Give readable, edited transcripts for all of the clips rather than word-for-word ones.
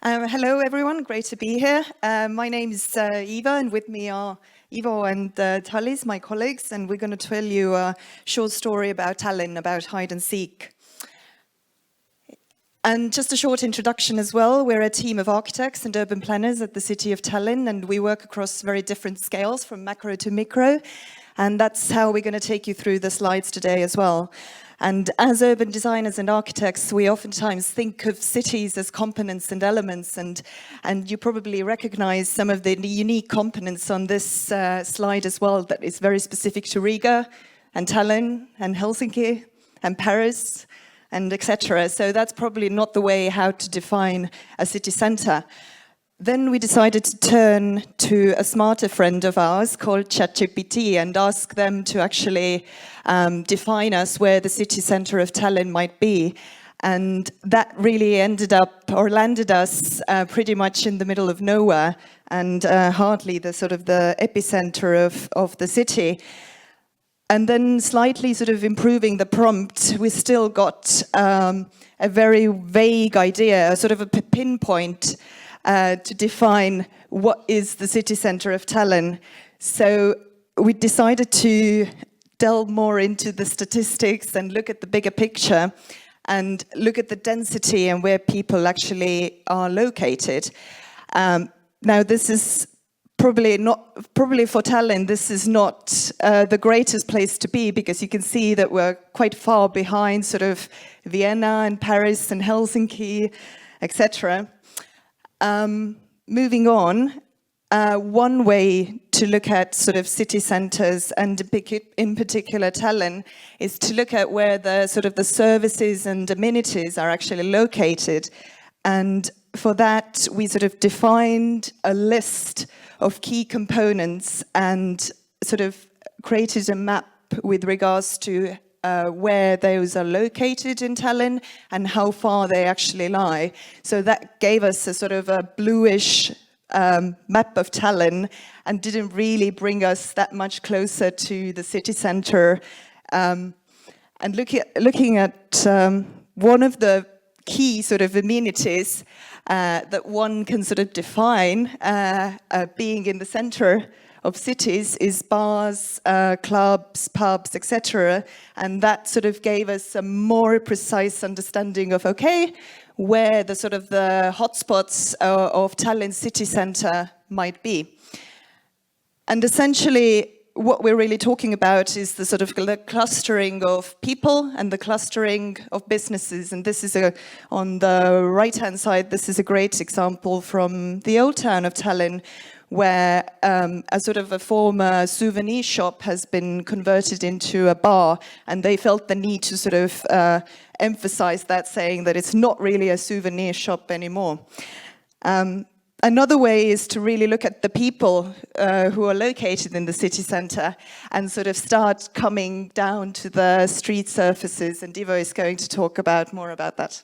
Hello everyone, great to be here. My name is Eva, and with me are Ivo and Tallinas, my colleagues, and we're going to tell you a short story about Tallinn, about hide and seek. And just a short introduction as well. We're a team of architects and urban planners at the city of Tallinn, and we work across very different scales from macro to micro. And that's how we're going to take you through the slides today as well. And as urban designers and architects, we oftentimes think of cities as components and elements, and you probably recognize some of the unique components on this slide as well that is very specific to Riga and Tallinn and Helsinki and Paris and etc. So that's probably not the way how to define a city center. Then we decided to turn to a smarter friend of ours called ChatGPT and ask them to actually define us where the city center of Tallinn might be. And that really ended up or landed us pretty much in the middle of nowhere and hardly the sort of the epicenter of the city. And then slightly sort of improving the prompt, we still got a very vague idea, sort of a pinpoint to define what is the city center of Tallinn. So we decided to delve more into the statistics and look at the bigger picture and look at the density and where people actually are located. Now this is probably for Tallinn, this is not the greatest place to be, because you can see that we're quite far behind sort of Vienna and Paris and Helsinki, etc. Moving on, one way to look at sort of city centers, and in particular Tallinn, is to look at where the sort of the services and amenities are actually located. And for that, we sort of defined a list of key components and sort of created a map with regards to where those are located in Tallinn and how far they actually lie. So that gave us a sort of a bluish map of Tallinn and didn't really bring us that much closer to the city center. And looking at one of the key sort of amenities that one can sort of define being in the center of cities is bars, clubs, pubs, etc. And that sort of gave us a more precise understanding of, okay, where the sort of the hotspots of Tallinn city center might be. And essentially, what we're really talking about is the sort of the clustering of people and the clustering of businesses. And this is on the right-hand side, this is a great example from the old town of Tallinn, where a sort of a former souvenir shop has been converted into a bar, and they felt the need to sort of emphasize that, saying that it's not really a souvenir shop anymore. Another way is to really look at the people who are located in the city center and sort of start coming down to the street surfaces, and Ivo is going to talk more about that.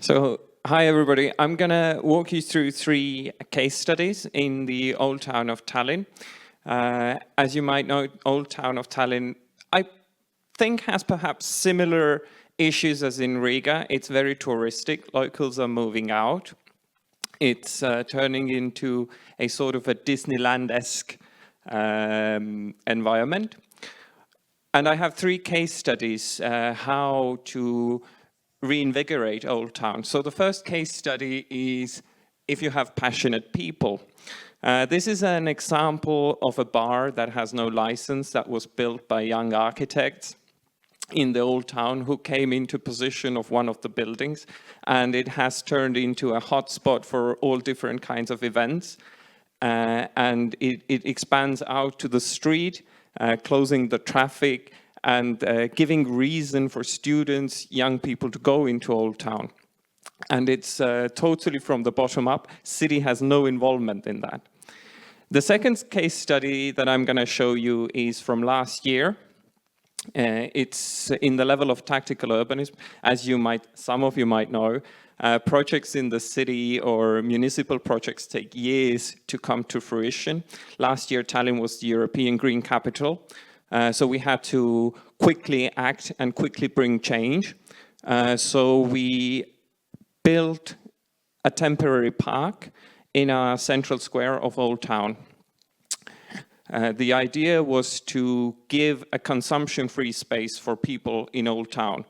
So, hi everybody, I'm going to walk you through 3 case studies in the old town of Tallinn. As you might know, old town of Tallinn, I think, has perhaps similar issues as in Riga. It's very touristic, locals are moving out. It's turning into a sort of a Disneyland-esque environment. And I have 3 case studies how to reinvigorate old town. So the first case study is if you have passionate people. This is an example of a bar that has no license, that was built by young architects in the old town who came into possession of one of the buildings, and it has turned into a hotspot for all different kinds of events. And it expands out to the street, closing the traffic, and giving reason for students, young people to go into Old Town. And it's totally from the bottom up. City has no involvement in that. The second case study that I'm going to show you is from last year. It's in the level of tactical urbanism. As some of you might know, projects in the city or municipal projects take years to come to fruition. Last year, Tallinn was the European Green Capital. So we had to quickly act and quickly bring change. So we built a temporary park in a central square of Old Town. The idea was to give a consumption-free space for people in Old Town.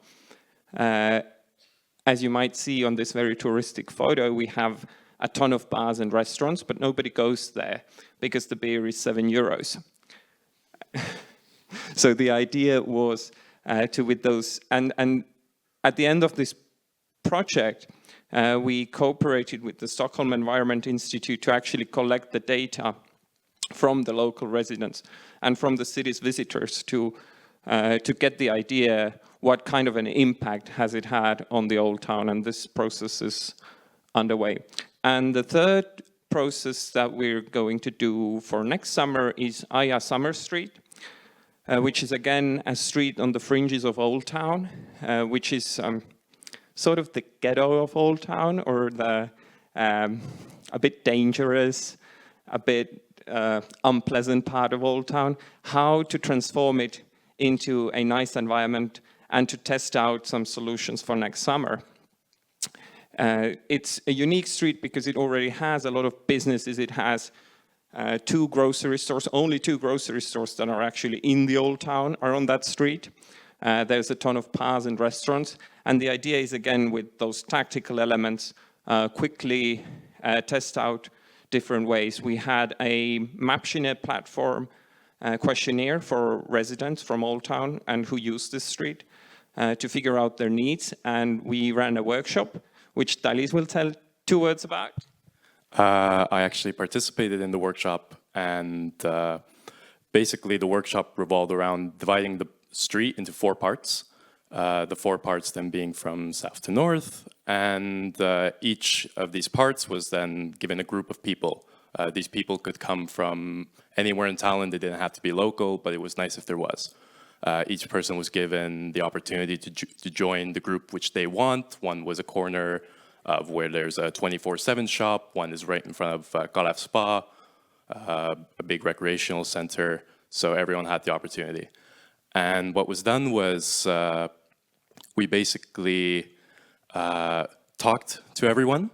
As you might see on this very touristic photo, we have a ton of bars and restaurants, but nobody goes there because the beer is €7. So the idea was with those, and at the end of this project, we cooperated with the Stockholm Environment Institute to actually collect the data from the local residents and from the city's visitors to get the idea what kind of an impact has it had on the Old Town, and this process is underway. And the third process that we're going to do for next summer is Aya Summer Street, which is again a street on the fringes of Old Town, which is sort of the ghetto of Old Town, or the a bit dangerous, a bit unpleasant part of Old Town. How to transform it into a nice environment and to test out some solutions for next summer. It's a unique street because it already has a lot of businesses. It has two grocery stores, only two grocery stores that are actually in the Old Town are on that street. There's a ton of bars and restaurants. And the idea is, again, with those tactical elements, quickly test out different ways. We had a Mapshinet platform questionnaire for residents from Old Town and who use this street to figure out their needs. And we ran a workshop, which Tallinas will tell 2 words about. I actually participated in the workshop, and basically the workshop revolved around dividing the street into 4 parts. The 4 parts then being from south to north, and each of these parts was then given a group of people. These people could come from anywhere in Tallinn. They didn't have to be local, but it was nice if there was. Each person was given the opportunity to join the group which they want. One was a corner of where there's a 24/7 shop. One is right in front of Kalev Spa, a big recreational center. So everyone had the opportunity. And what was done was we basically talked to everyone,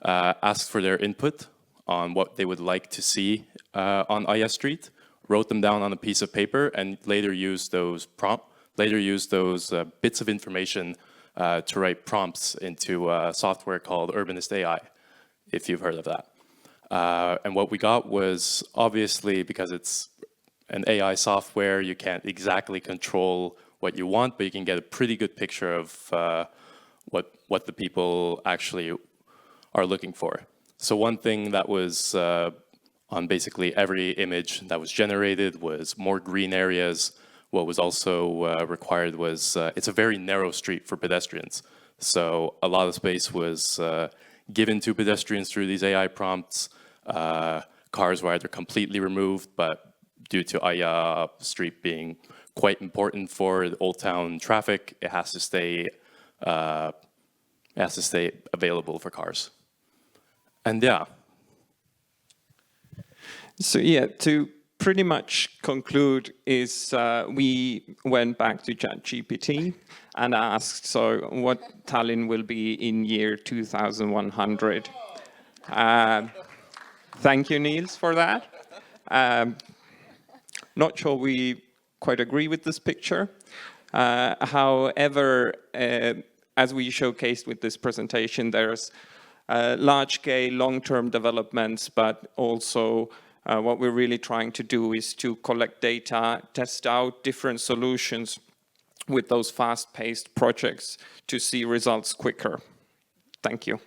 asked for their input on what they would like to see on Aya Street, wrote them down on a piece of paper, and later used those bits of information to write prompts into a software called Urbanist AI, if you've heard of that. And what we got was, obviously, because it's an AI software, you can't exactly control what you want, but you can get a pretty good picture of what the people actually are looking for. So one thing that was on basically every image that was generated was more green areas. What was also required was, it's a very narrow street for pedestrians. So a lot of space was given to pedestrians through these AI prompts. Cars were either completely removed, but due to Aya Street being quite important for the Old Town traffic, it has to stay available for cars. And yeah. So yeah, to pretty much conclude is we went back to ChatGPT and asked, so what Tallinn will be in year 2100? Thank you, Niels, for that. Not sure we quite agree with this picture. However, as we showcased with this presentation, there's large-scale, long-term developments, but also what we're really trying to do is to collect data, test out different solutions with those fast-paced projects to see results quicker. Thank you.